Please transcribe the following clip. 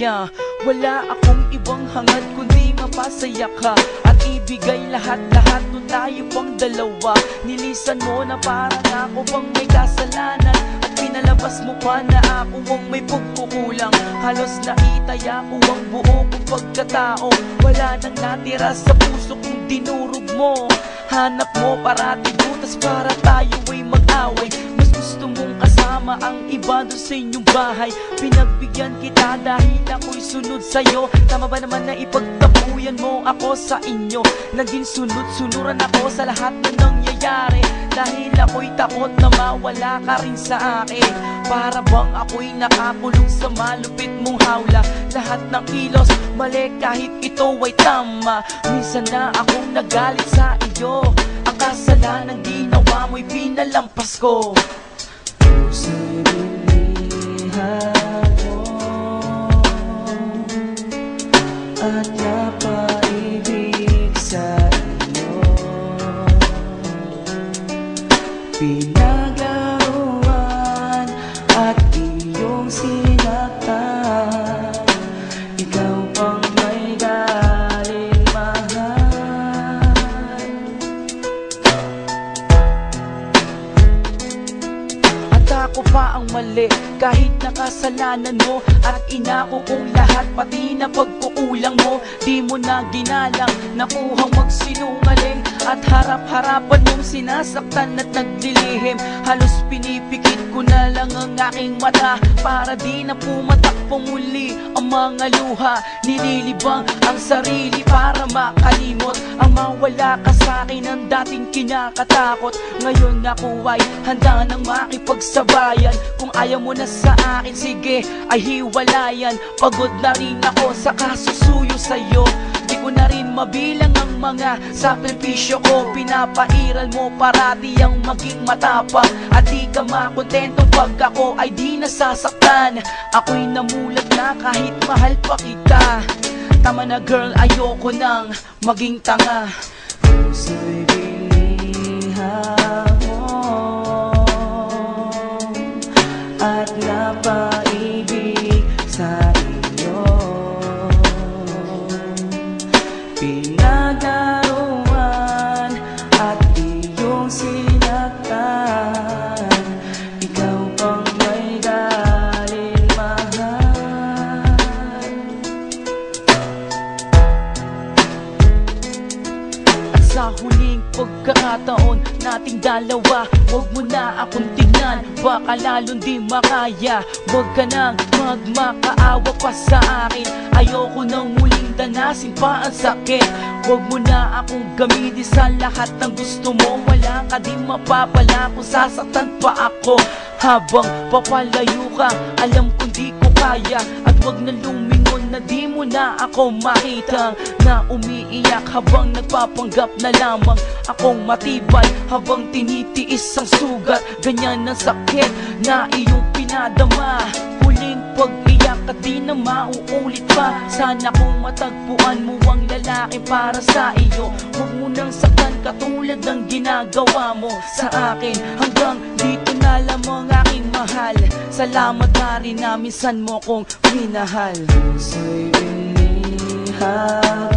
kaya. Wala akong ibang hangad kundi mapasaya ka at ibigay lahat-lahat nung tayo pang dalawa. Nilisan mo na parang ako bang may kasalanan at pinalabas mo pa na ako ang may pagkukulang. Halos naitaya ko ang buo kong pagkatao. Wala nang natira sa puso kong dinurog mo. Hanap mo parati butas para tayo ay mag-away. Mas gusto mong kasama ang iba doon sa inyong bahay. Pinagbigyan kita dahil ako'y sunod sa'yo. Tama ba naman na ipagtapuyan mo ako sa inyo? Naging sunod-sunuran ako sa lahat na nangyayari dahil ako'y takot na mawala ka rin sa akin. Para bang ako'y nakakulong sa malupit mong hawla. Lahat ng kilos mali kahit ito ay tama. Minsan na akong nagalit sa iyo. Ang kasalanang ginawa mo'y pinalampas ko. Puso'y bilihan mo at napaibig sa iyo. Pinaglaruan at iyong sinaktan. Ikaw pang may galing mahal. At ako pa ang mali kahit nakasalanan mo. At inako kong lahat pati na pagkukulang mo. Di mo na ginalang, nakuhang magsinungaling. At harap-harapan mong sinasaktan at naglilihim. Halos pinipikit ko na lang ang aking mata para di na pumatakbo muli ang mga luha. Nililibang ang sarili para makalimot ang mawala ka sa'kin ang dating kinakatakot. Ngayon ako ay handa nang makipagsabayan. Kung ayaw mo na sa akin, sige ay hiwalayan. Pagod na rin ako sa kasusuyo sa'yo. Di ko na rin mabilang ang mga sakripisyo ko. Pinapairal mo parati ang maging matapang. At di ka makontento pag ako ay di nasasaktan. Ako'y namulat na kahit mahal pa kita. Tama na girl, ayoko nang maging tanga. Puso'y bilihan mo at napaibig sa iyo. Pinaglaruan at iyong sinaktan. Ikaw pang may galing mahal. At sa huling pagkakataon nating dalawa, huwag mo na akong tignan, baka lalong di makaya. Huwag ka nang magmakaawa pa sa akin. Ayoko nang muling danasin pa ang sakit. Huwag mo na akong gamitin sa lahat ng gusto mo. Wala ka din mapapala kung sasaktan pa ako. Habang papalayo ka, alam kong di ko kaya. At huwag na lumingon na di mo na ako makita. Na umiiyak habang nagpapanggap na lamang akong matibay. Habang tinitiis ang sugat, ganyan ang sakit na iyong pinadama. Huling pag-iyak at di na mauulit pa. Sana kung matagpuan mo ang lalaki para sa iyo. Huwag mo nang saktan katulad ng ginagawa mo sa akin. Hanggang dito na lamang aking mahal. Salamat na rin na minsan mo kong minahal. Puso'y bilihan